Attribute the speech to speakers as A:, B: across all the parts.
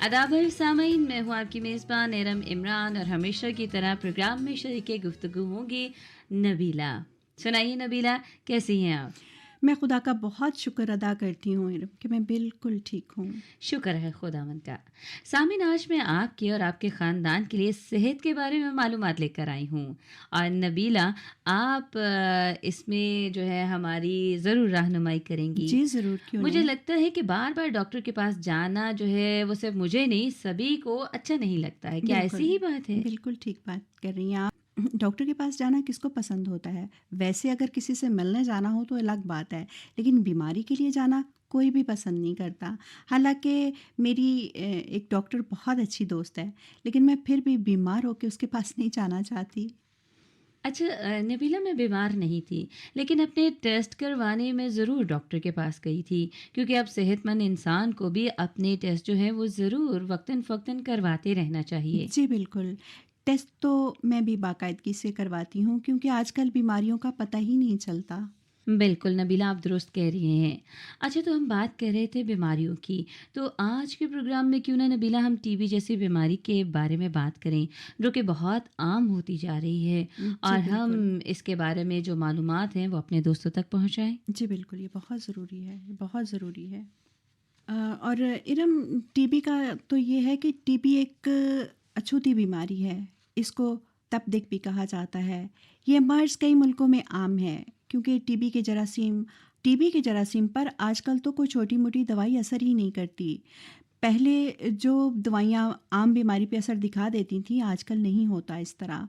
A: आदाब सामीन, मैं हूँ आपकी मेज़बान एरम इमरान और हमेशा की तरह प्रोग्राम में शरीके गुफ्तगू होंगी नबीला। सुनाइए नबीला, कैसी हैं आप?
B: मैं खुदा का बहुत शुक्र अदा करती हूँ इरम कि मैं बिल्कुल ठीक हूँ।
A: शुक्र है खुदावंद का। सामीन, आज मैं आपके और आपके ख़ानदान के लिए सेहत के बारे में मालूमात लेकर आई हूँ। और नबीला, आप इसमें जो है हमारी ज़रूर रहनुमाई करेंगी।
B: जी ज़रूर, क्यों
A: मुझे
B: नहीं।
A: लगता है कि बार बार डॉक्टर के पास जाना जो है वो सिर्फ मुझे नहीं सभी को अच्छा नहीं लगता है। क्या ऐसी
B: बिल्कुल,
A: ही बात है?
B: बिल्कुल ठीक बात कर रही हैं आप। डॉक्टर के पास जाना किसको पसंद होता है? वैसे अगर किसी से मिलने जाना हो तो अलग बात है, लेकिन बीमारी के लिए जाना कोई भी पसंद नहीं करता। हालाँकि मेरी एक डॉक्टर बहुत अच्छी दोस्त है, लेकिन मैं फिर भी बीमार होके उसके पास नहीं जाना चाहती।
A: अच्छा नबीला, मैं बीमार नहीं थी, लेकिन अपने टेस्ट करवाने में ज़रूर डॉक्टर के पास गई थी, क्योंकि अब सेहतमंद इंसान को भी अपने टेस्ट जो हैं वो ज़रूर वक्तन फ़क्तन करवाते रहना चाहिए।
B: जी बिल्कुल। टेस्ट तो मैं भी बाकायदगी से करवाती हूँ क्योंकि आजकल बीमारियों का पता ही नहीं चलता।
A: बिल्कुल नबीला, आप दुरुस्त कह रही हैं। अच्छा, तो हम बात कर रहे थे बीमारियों की, तो आज के प्रोग्राम में क्यों ना नबीला हम टीबी जैसी बीमारी के बारे में बात करें, जो कि बहुत आम होती जा रही है,
B: जी
A: और हम
B: बिल्कुल।
A: इसके बारे में जो मालूमात हैं वो अपने दोस्तों तक पहुँचाएँ।
B: जी बिल्कुल, ये बहुत ज़रूरी है, ये बहुत ज़रूरी है। और इरम टीबी का तो ये है कि टीबी एक अछूती बीमारी है। इसको तपदिक भी कहा जाता है। ये मर्ज़ कई मुल्कों में आम है क्योंकि टीबी के जरासीम पर आजकल तो कोई छोटी-मोटी दवाई असर ही नहीं करती। पहले जो दवाइयाँ आम बीमारी पे असर दिखा देती थीं, आजकल नहीं होता इस तरह।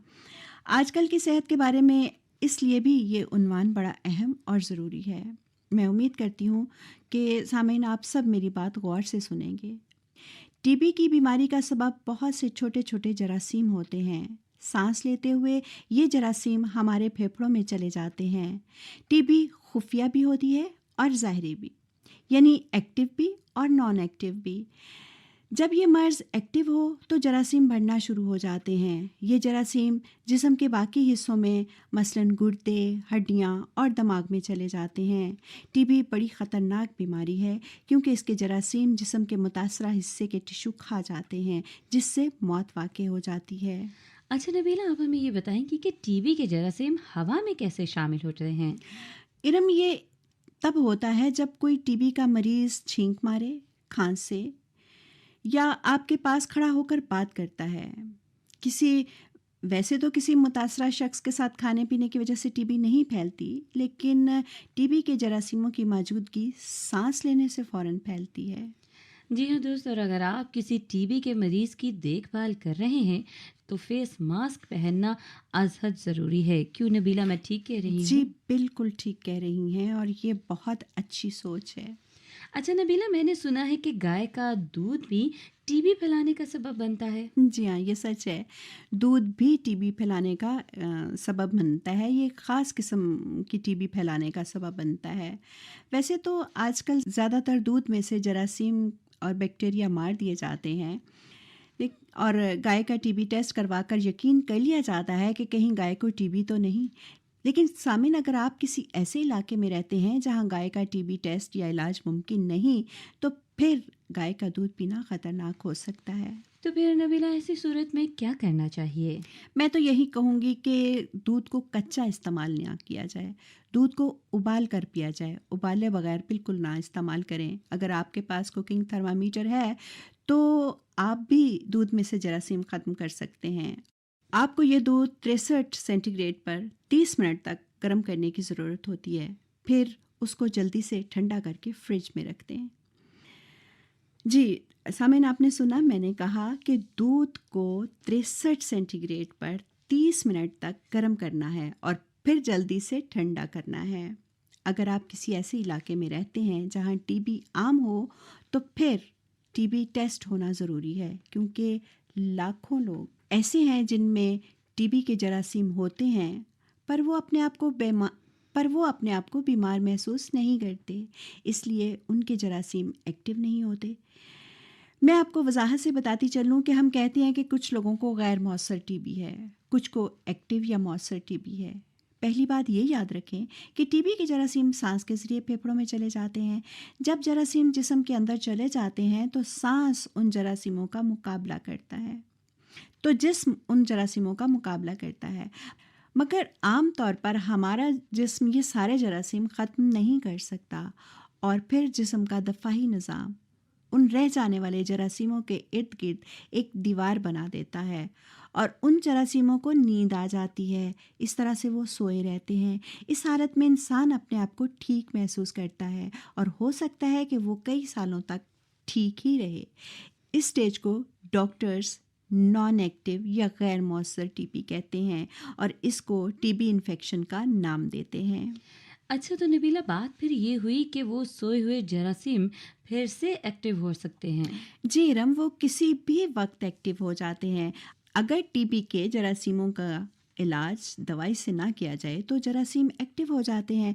B: आजकल की सेहत के बारे में इसलिए भी ये उन्वान बड़ा अहम और ज़रूरी है। मैं उम्मीद करती हूँ कि सामीन आप सब मेरी बात गौर से सुनेंगे। टीबी की बीमारी का सबब बहुत से छोटे छोटे जरासीम होते हैं। सांस लेते हुए ये जरासीम हमारे फेफड़ों में चले जाते हैं। टीबी खुफिया भी होती है और ज़ाहरी भी, यानी एक्टिव भी और नॉन एक्टिव भी। जब ये मर्ज़ एक्टिव हो तो जरासीम बढ़ना शुरू हो जाते हैं। ये जरासीम जिस्म के बाकी हिस्सों में मसलन गुर्दे, हड्डियाँ और दिमाग में चले जाते हैं। टीबी बड़ी ख़तरनाक बीमारी है क्योंकि इसके जरासीम जिस्म के मुतासरा हिस्से के टिश्यू खा जाते हैं, जिससे मौत वाक़ई हो जाती है।
A: अच्छा नबीला, आप हमें ये बताएंगी कि टीबी के जरासीम हवा में कैसे शामिल होते हैं?
B: इरम ये तब होता है जब कोई टीबी का मरीज़ छींक मारे, खांसे या आपके पास खड़ा होकर बात करता है। किसी वैसे तो किसी मुतासरा शख्स के साथ खाने पीने की वजह से टीबी नहीं फैलती, लेकिन टीबी के जरासीमों की मौजूदगी सांस लेने से फ़ौरन फैलती है।
A: जी हाँ दोस्त, और अगर आप किसी टीबी के मरीज़ की देखभाल कर रहे हैं तो फेस मास्क पहनना अज़हद ज़रूरी है। क्यों नबीला, मैं ठीक कह रही
B: जी
A: हूँ?
B: बिल्कुल ठीक कह रही हैं और ये बहुत अच्छी सोच है।
A: अच्छा नबीला, मैंने सुना है कि गाय का दूध भी टीबी फैलाने का सबब बनता है।
B: जी हाँ, ये सच है। दूध भी टीबी फैलाने का सबब बनता है। ये ख़ास किस्म की टीबी फैलाने का सबब बनता है। वैसे तो आजकल ज़्यादातर दूध में से जरासीम और बैक्टीरिया मार दिए जाते हैं। और गाय का टीबी टेस्ट करवाकर यकीन कर लिया जाता है कि कहीं गाय को टीबी तो नहीं। लेकिन सामिन, अगर आप किसी ऐसे इलाके में रहते हैं जहां गाय का टीबी टेस्ट या इलाज मुमकिन नहीं, तो फिर गाय का दूध पीना ख़तरनाक हो सकता है।
A: तो फिर नबीला, ऐसी सूरत में क्या करना चाहिए?
B: मैं तो यही कहूँगी कि दूध को कच्चा इस्तेमाल ना किया जाए। दूध को उबाल कर पिया जाए, उबाले बगैर बिल्कुल ना इस्तेमाल करें। अगर आपके पास कुकिंग थर्मामीटर है तो आप भी दूध में से जरासीम ख़त्म कर सकते हैं। आपको ये दूध 63 सेंटीग्रेड पर 30 मिनट तक गर्म करने की ज़रूरत होती है। फिर उसको जल्दी से ठंडा करके फ्रिज में रख दें। जी, सामीन आपने सुना, मैंने कहा कि दूध को 63 सेंटीग्रेड पर 30 मिनट तक गर्म करना है और फिर जल्दी से ठंडा करना है। अगर आप किसी ऐसे इलाके में रहते हैं जहां टीबी आम हो, तो फिर टीबी टेस्ट होना ज़रूरी है क्योंकि लाखों लोग ऐसे हैं जिनमें टीबी के जरासीम होते हैं, पर वो अपने आप को बीमार महसूस नहीं करते, इसलिए उनके जरासीम एक्टिव नहीं होते। मैं आपको वजाहत से बताती चलूँ कि हम कहते हैं कि कुछ लोगों को गैर मौसर टीबी है, कुछ को एक्टिव या मौसर टीबी है। पहली बात ये याद रखें कि टीबी के जरासीम सांस के ज़रिए फेफड़ों में चले जाते हैं। जब जरासीम जिस्म के अंदर चले जाते हैं तो सांस उन जरासीमों का मुकाबला करता है, तो जिस्म उन जरासीमों का मुकाबला करता है। मगर आम तौर पर हमारा जिस्म ये सारे जरासीम ख़त्म नहीं कर सकता, और फिर जिस्म का दफ़ाई निज़ाम उन रह जाने वाले जरासीमों के इर्द गिर्द एक दीवार बना देता है और उन जरासीमों को नींद आ जाती है। इस तरह से वो सोए रहते हैं। इस हालत में इंसान अपने आप को ठीक महसूस करता है और हो सकता है कि वो कई सालों तक ठीक ही रहे। इस स्टेज को डॉक्टर्स नॉन एक्टिव या गैर मौसर टीबी कहते हैं और इसको टीबी इन्फेक्शन का नाम देते हैं।
A: अच्छा, तो नबीला बात फिर ये हुई कि वो सोए हुए जरासीम फिर से एक्टिव हो सकते हैं।
B: जी इरम, वो किसी भी वक्त एक्टिव हो जाते हैं। अगर टीबी के जरासीमों का इलाज दवाई से ना किया जाए तो जरासीम एक्टिव हो जाते हैं,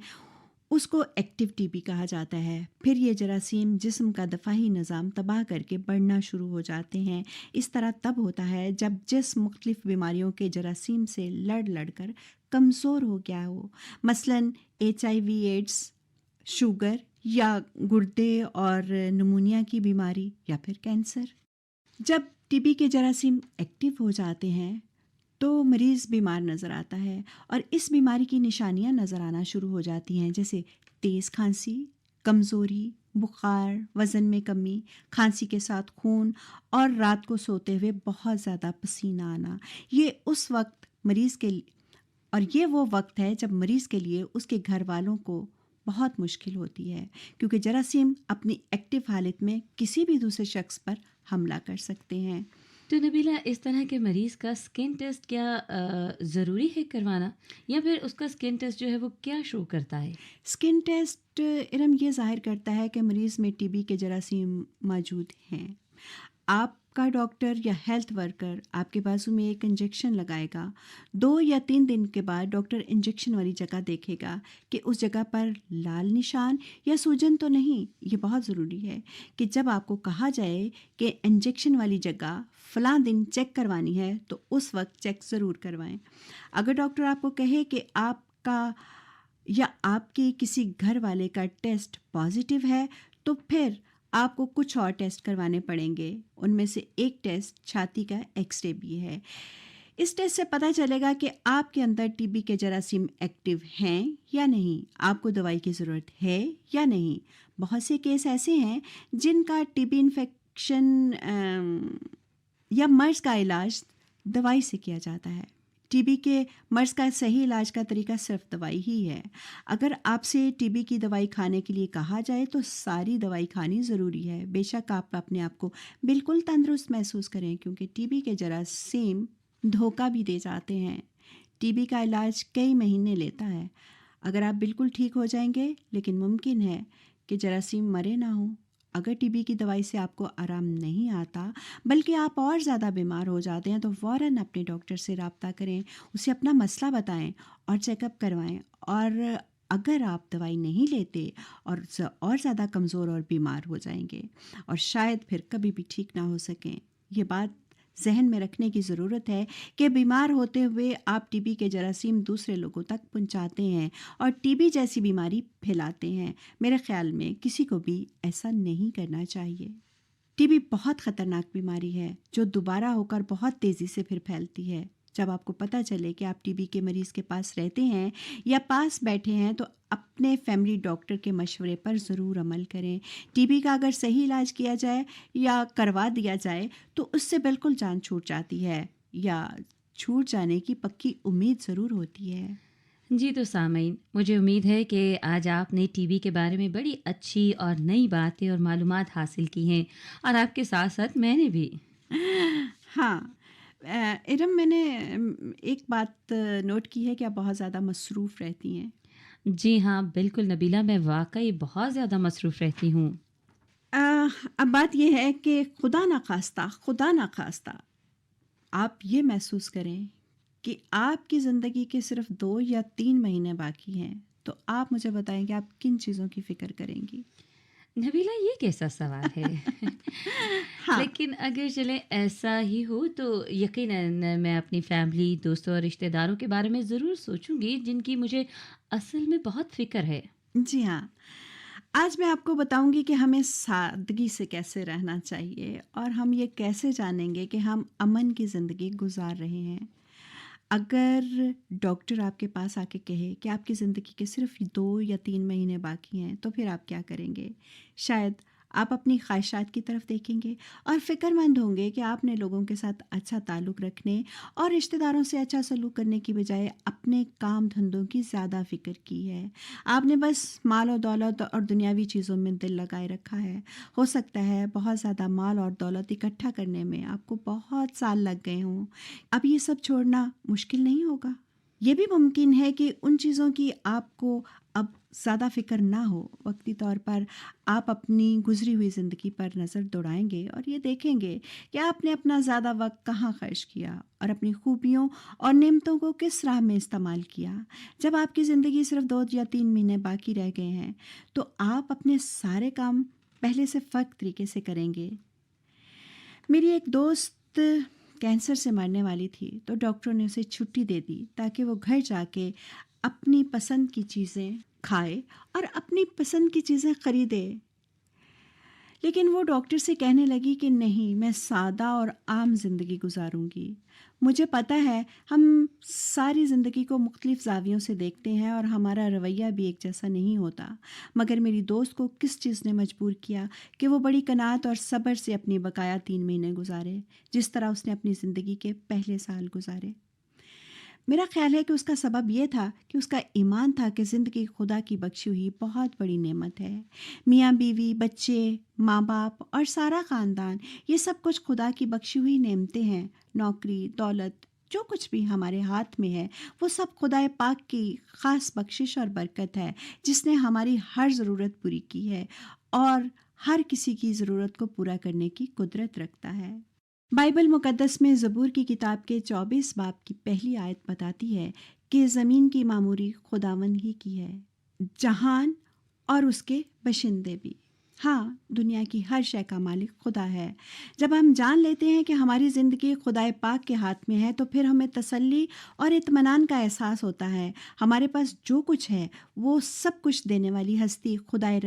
B: उसको एक्टिव टीबी कहा जाता है। फिर ये जरासीम जिस्म का दफ़ाई निज़ाम तबाह करके बढ़ना शुरू हो जाते हैं। इस तरह तब होता है जब जिस्म मुख्तलिफ़ बीमारियों के जरासीम से लड़ लड़ कर कमज़ोर हो गया हो, मसलन HIV एड्स, शुगर या गुर्दे और निमोनिया की बीमारी या फिर कैंसर। जब टीबी के जरासीम एक्टिव हो जाते हैं तो मरीज़ बीमार नज़र आता है और इस बीमारी की निशानियां नज़र आना शुरू हो जाती हैं, जैसे तेज़ खांसी, कमज़ोरी, बुखार, वज़न में कमी, खांसी के साथ खून और रात को सोते हुए बहुत ज़्यादा पसीना आना। ये उस वक्त मरीज़ के और ये वो वक्त है जब मरीज़ के लिए उसके घर वालों को बहुत मुश्किल होती है, क्योंकि जरासीम अपनी एक्टिव हालत में किसी भी दूसरे शख्स पर हमला कर सकते हैं।
A: तो नबीला, इस तरह के मरीज़ का स्किन टेस्ट क्या ज़रूरी है करवाना, या फिर उसका स्किन टेस्ट जो है वो क्या शो करता है?
B: स्किन टेस्ट इरम ये ज़ाहिर करता है कि मरीज़ में टीबी के जरासीम मौजूद हैं। आपका डॉक्टर या हेल्थ वर्कर आपके बाजू में एक इंजेक्शन लगाएगा। 2 या 3 दिन के बाद डॉक्टर इंजेक्शन वाली जगह देखेगा कि उस जगह पर लाल निशान या सूजन तो नहीं। ये बहुत ज़रूरी है कि जब आपको कहा जाए कि इंजेक्शन वाली जगह फ़लाँ दिन चेक करवानी है तो उस वक्त चेक ज़रूर करवाएं। अगर डॉक्टर आपको कहे कि आपका या आपके किसी घर वाले का टेस्ट पॉजिटिव है तो फिर आपको कुछ और टेस्ट करवाने पड़ेंगे। उनमें से एक टेस्ट छाती का एक्सरे भी है। इस टेस्ट से पता चलेगा कि आपके अंदर टीबी के जरासीम एक्टिव हैं या नहीं, आपको दवाई की ज़रूरत है या नहीं। बहुत से केस ऐसे हैं जिनका टीबी इन्फेक्शन या मर्ज़ का इलाज दवाई से किया जाता है। टीबी के मर्ज़ का सही इलाज का तरीका सिर्फ दवाई ही है। अगर आपसे टीबी की दवाई खाने के लिए कहा जाए तो सारी दवाई खानी ज़रूरी है। बेशक आप अपने आप को बिल्कुल तंदुरुस्त महसूस करें, क्योंकि टीबी के जरासीम धोखा भी दे जाते हैं। टीबी का इलाज कई महीने लेता है। अगर आप बिल्कुल ठीक हो जाएंगे, लेकिन मुमकिन है कि जरासीम मरे ना हो। अगर टीबी की दवाई से आपको आराम नहीं आता बल्कि आप और ज़्यादा बीमार हो जाते हैं तो फ़ौरन अपने डॉक्टर से रब्ता करें, उसे अपना मसला बताएं और चेकअप करवाएं। और अगर आप दवाई नहीं लेते और ज़्यादा कमज़ोर और बीमार हो जाएंगे और शायद फिर कभी भी ठीक ना हो सकें। ये बात जहन में रखने की ज़रूरत है कि बीमार होते हुए आप टीबी के जरासीम दूसरे लोगों तक पहुंचाते हैं और टीबी जैसी बीमारी फैलाते हैं। मेरे ख़्याल में किसी को भी ऐसा नहीं करना चाहिए। टीबी बहुत ख़तरनाक बीमारी है जो दोबारा होकर बहुत तेज़ी से फिर फैलती है। जब आपको पता चले कि आप टीबी के मरीज़ के पास रहते हैं या पास बैठे हैं तो अपने फैमिली डॉक्टर के मशवरे पर ज़रूर अमल करें। टीबी का अगर सही इलाज किया जाए या करवा दिया जाए तो उससे बिल्कुल जान छूट जाती है या छूट जाने की पक्की उम्मीद ज़रूर होती है।
A: जी, तो सामईन, मुझे उम्मीद है कि आज आपने टीबी के बारे में बड़ी अच्छी और नई बातें और मालूमात हासिल की हैं, और आपके साथ साथ मैंने भी।
B: हाँ, इरम, मैंने एक बात नोट की है कि आप बहुत ज़्यादा मसरूफ़ रहती हैं।
A: जी हाँ, बिल्कुल नबीला, मैं वाक़ई बहुत ज़्यादा मसरूफ़ रहती हूँ।
B: अ, अब बात यह है कि खुदा ना खास्ता आप ये महसूस करें कि आपकी ज़िंदगी के सिर्फ 2 या 3 महीने बाकी हैं, तो आप मुझे बताएं कि आप किन चीज़ों की फ़िक्र करेंगी?
A: नबीला ये कैसा सवाल है?
B: हाँ।
A: लेकिन अगर चले ऐसा ही हो तो यकीनन मैं अपनी फैमिली, दोस्तों और रिश्तेदारों के बारे में ज़रूर सोचूँगी जिनकी मुझे असल में बहुत फ़िक्र है।
B: जी हाँ। आज मैं आपको बताऊँगी कि हमें सादगी से कैसे रहना चाहिए और हम ये कैसे जानेंगे कि हम अमन की ज़िंदगी गुज़ार रहे हैं। अगर डॉक्टर आपके पास आके कहे कि आपकी ज़िंदगी के सिर्फ़ 2 या 3 महीने बाकी हैं, तो फिर आप क्या करेंगे? शायद आप अपनी ख़्वाहिशात की तरफ देखेंगे और फ़िक्रमंद होंगे कि आपने लोगों के साथ अच्छा ताल्लुक़ रखने और रिश्तेदारों से अच्छा सलूक करने की बजाय अपने काम-धंधों की ज़्यादा फ़िक्र की है। आपने बस माल और दौलत और दुनियावी चीज़ों में दिल लगाए रखा है। हो सकता है बहुत ज़्यादा माल और दौलत इकट्ठा करने में आपको बहुत साल लग गए हों। अब ये सब छोड़ना मुश्किल नहीं होगा। ये भी मुमकिन है कि उन चीज़ों की आपको अब ज़्यादा फ़िक्र ना हो। वक़्ती तौर पर आप अपनी गुज़री हुई ज़िंदगी पर नज़र दौड़ाएँगे और ये देखेंगे कि आपने अपना ज़्यादा वक़्त कहाँ ख़र्च किया और अपनी खूबियों और नेमतों को किस राह में इस्तेमाल किया। जब आपकी ज़िंदगी सिर्फ़ 2 या 3 महीने बाकी रह गए हैं, तो आप अपने सारे काम पहले से फ़र्क तरीके से करेंगे। मेरी एक दोस्त कैंसर से मरने वाली थी, तो डॉक्टरों ने उसे छुट्टी दे दी ताकि वो घर जाके अपनी पसंद की चीज़ें खाए और अपनी पसंद की चीज़ें खरीदे। लेकिन वो डॉक्टर से कहने लगी कि नहीं, मैं सादा और आम ज़िंदगी गुजारूंगी। मुझे पता है हम सारी ज़िंदगी को मुख्तलिफ़ ज़ावियों से देखते हैं और हमारा रवैया भी एक जैसा नहीं होता, मगर मेरी दोस्त को किस चीज़ ने मजबूर किया कि वो बड़ी कनात और सब्र से अपनी बकाया 3 महीने गुजारे, जिस तरह उसने अपनी ज़िंदगी के पहले साल गुजारे। मेरा ख़्याल है कि उसका सबब ये था कि उसका ईमान था कि ज़िंदगी खुदा की बख्शी हुई बहुत बड़ी नेमत है। मियाँ बीवी, बच्चे, माँ-बाप और सारा ख़ानदान, ये सब कुछ खुदा की बख्शी हुई नेमतें हैं। नौकरी, दौलत, जो कुछ भी हमारे हाथ में है, वो सब खुदाए पाक की ख़ास बख्शिश और बरकत है, जिसने हमारी हर ज़रूरत पूरी की है और हर किसी की ज़रूरत को पूरा करने की कुदरत रखता है। बाइबल मुक़द्दस में ज़बूर की किताब के 24 बाब की पहली आयत बताती है कि ज़मीन की मामूरी खुदावंद ही की है, जहान और उसके बशिंदे भी। हाँ, दुनिया की हर शय का मालिक खुदा है। जब हम जान लेते हैं कि हमारी ज़िंदगी खुदाए पाक के हाथ में है, तो फिर हमें तसल्ली और इत्मीनान का एहसास होता है। हमारे पास जो कुछ है, वो सब कुछ देने वाली हस्ती खुदाए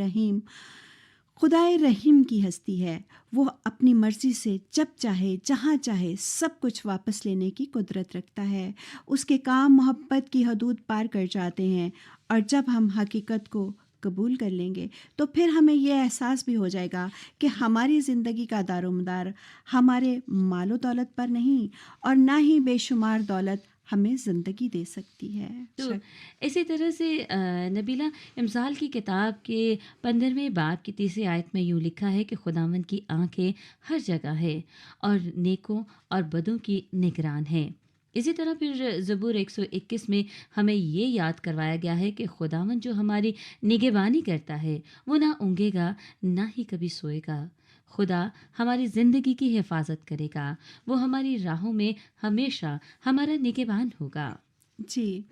B: रहीम की हस्ती है। वो अपनी मर्ज़ी से जब चाहे, जहाँ चाहे सब कुछ वापस लेने की कुदरत रखता है। उसके काम मोहब्बत की हदूद पार कर जाते हैं और जब हम हकीकत को कबूल कर लेंगे, तो फिर हमें ये एहसास भी हो जाएगा कि हमारी ज़िंदगी का दारोमदार हमारे मालो दौलत पर नहीं और ना ही बेशुमार दौलत हमें ज़िंदगी दे सकती है।
A: तो इसी तरह से नबीला, इमसाल की किताब के 15वें बाब की तीसरी आयत में यूँ लिखा है कि खुदावंद की आंखें हर जगह है और नेकों और बदों की निगरान है। इसी तरह फिर ज़बूर 121 में हमें ये याद करवाया गया है कि खुदावंद जो हमारी निगहबानी करता है, वो ना ऊँघेगा, ना ही कभी सोएगा। खुदा हमारी ज़िंदगी की हिफाज़त करेगा, वो हमारी राहों में हमेशा हमारा निगहबान होगा।
B: जी,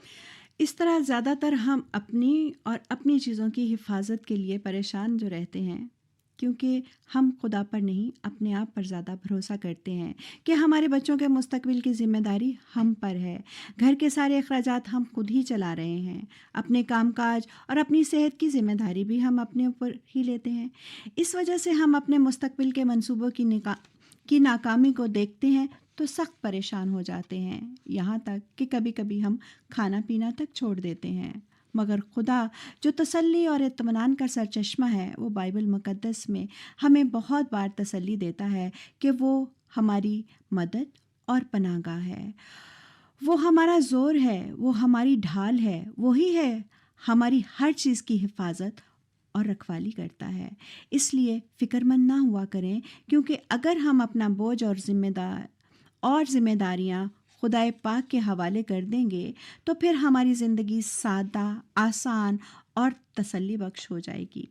B: इस तरह ज़्यादातर हम अपनी और अपनी चीज़ों की हिफाज़त के लिए परेशान जो रहते हैं, क्योंकि हम खुदा पर नहीं, अपने आप पर ज़्यादा भरोसा करते हैं कि हमारे बच्चों के मुस्तकबिल की ज़िम्मेदारी हम पर है। घर के सारे अखराजात हम खुद ही चला रहे हैं। अपने काम-काज और अपनी सेहत की ज़िम्मेदारी भी हम अपने ऊपर ही लेते हैं। इस वजह से हम अपने मुस्तकबिल के मंसूबों की नाकामी को देखते हैं तो सख्त परेशान हो जाते हैं, यहाँ तक कि कभी-कभी हम खाना-पीना तक छोड़ देते हैं। मगर खुदा जो तसल्ली और इत्मीनान का सरचश्मा है, वो बाइबल मुक़द्दस में हमें बहुत बार तसल्ली देता है कि वो हमारी मदद और पनाहगाह है। वो हमारा ज़ोर है, वो हमारी ढाल है, वही है हमारी हर चीज़ की हिफाज़त और रखवाली करता है। इसलिए फ़िक्रमंद ना हुआ करें, क्योंकि अगर हम अपना बोझ और ज़िम्मेदारियाँ खुदाए पाक के हवाले कर देंगे, तो फिर हमारी ज़िंदगी सादा, आसान और तसल्ली बख्श हो जाएगी।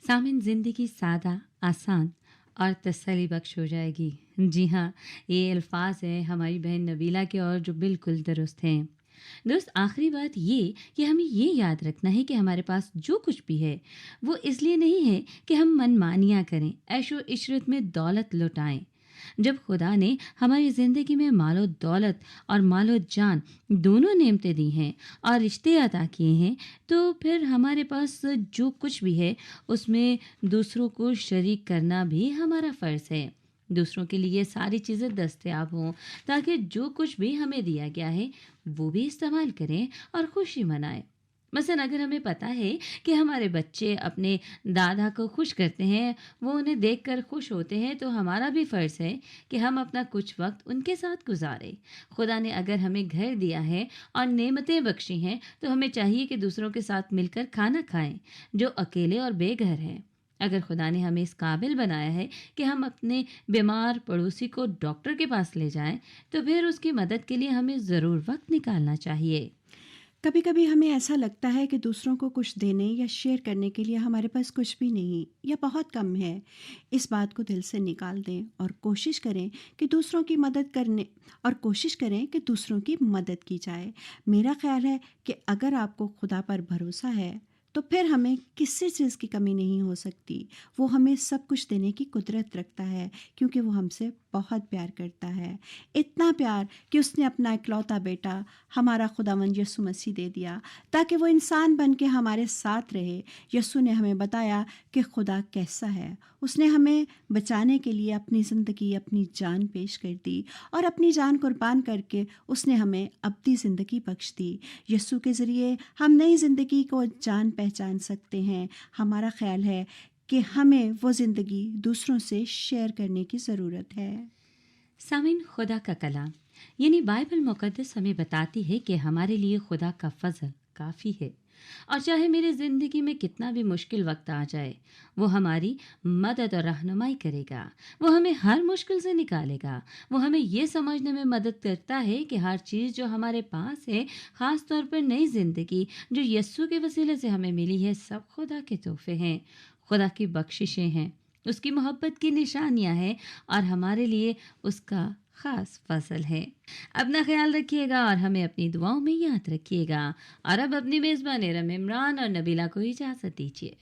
A: सामिन, ज़िंदगी सादा, आसान और तसल्ली बख्श हो जाएगी। जी हाँ, ये अल्फाज़ हैं हमारी बहन नबीला के और जो बिल्कुल दुरुस्त हैं। दोस्त, आखिरी बात ये कि हमें ये याद रखना है कि हमारे पास जो कुछ भी है, वो इसलिए नहीं है कि हम मनमानियाँ करें, ऐशो-इशरत में दौलत लुटाएँ। जब खुदा ने हमारी ज़िंदगी में मालो दौलत और मालो जान दोनों नेमतें दी हैं और रिश्ते अता किए हैं, तो फिर हमारे पास जो कुछ भी है, उसमें दूसरों को शरीक करना भी हमारा फ़र्ज़ है। दूसरों के लिए सारी चीज़ें दस्तयाब हों, ताकि जो कुछ भी हमें दिया गया है, वो भी इस्तेमाल करें और खुशी मनाएँ। मसलन अगर हमें पता है कि हमारे बच्चे अपने दादा को खुश करते हैं, वो उन्हें देखकर खुश होते हैं, तो हमारा भी फ़र्ज़ है कि हम अपना कुछ वक़्त उनके साथ गुज़ारें। खुदा ने अगर हमें घर दिया है और नेमतें बख्शी हैं, तो हमें चाहिए कि दूसरों के साथ मिलकर खाना खाएँ, जो अकेले और बेघर हैं। अगर खुदा ने हमें इस काबिल बनाया है कि हम अपने बीमार पड़ोसी को डॉक्टर के पास ले जाएँ, तो फिर उसकी मदद के लिए हमें ज़रूर वक़्त निकालना चाहिए।
B: कभी कभी हमें ऐसा लगता है कि दूसरों को कुछ देने या शेयर करने के लिए हमारे पास कुछ भी नहीं या बहुत कम है। इस बात को दिल से निकाल दें और कोशिश करें कि दूसरों की मदद करने और कोशिश करें कि दूसरों की मदद की जाए। मेरा ख्याल है कि अगर आपको खुदा पर भरोसा है तो फिर हमें किसी चीज़ की कमी नहीं हो सकती। वो हमें सब कुछ देने की कुदरत रखता है, क्योंकि वो हमसे बहुत प्यार करता है। इतना प्यार कि उसने अपना इकलौता बेटा हमारा खुदावंद यीशु मसीह दे दिया, ताकि वो इंसान बन के हमारे साथ रहे। यीशु ने हमें बताया कि खुदा कैसा है। उसने हमें बचाने के लिए अपनी ज़िंदगी, अपनी जान पेश कर दी और अपनी जान कुर्बान करके उसने हमें अब्दी ज़िंदगी बख्श दी। यीशु के ज़रिए हम नई ज़िंदगी को जान पहचान सकते हैं। हमारा ख़्याल है कि हमें वो ज़िंदगी दूसरों से शेयर करने की ज़रूरत है।
A: सामीन, खुदा का कलाम यानी बाइबल मुक़द्दस हमें बताती है कि हमारे लिए खुदा का फ़ज़ल काफ़ी है, और चाहे मेरी ज़िंदगी में कितना भी मुश्किल वक्त आ जाए, वो हमारी मदद और रहनुमाई करेगा। वो हमें हर मुश्किल से निकालेगा। वो हमें ये समझने में मदद करता है कि हर चीज़ जो हमारे पास है, ख़ास तौर पर नई ज़िंदगी जो यस्सु के वसीले से हमें मिली है, सब खुदा के तोहफे हैं, खुदा की बख्शिशें हैं, उसकी मोहब्बत की निशानियाँ हैं और हमारे लिए उसका ख़ास फ़ज़ल है। अपना ख़्याल रखिएगा और हमें अपनी दुआओं में याद रखिएगा। और अब अपनी मेज़बान इरम इमरान और नबीला को इजाज़त दीजिए।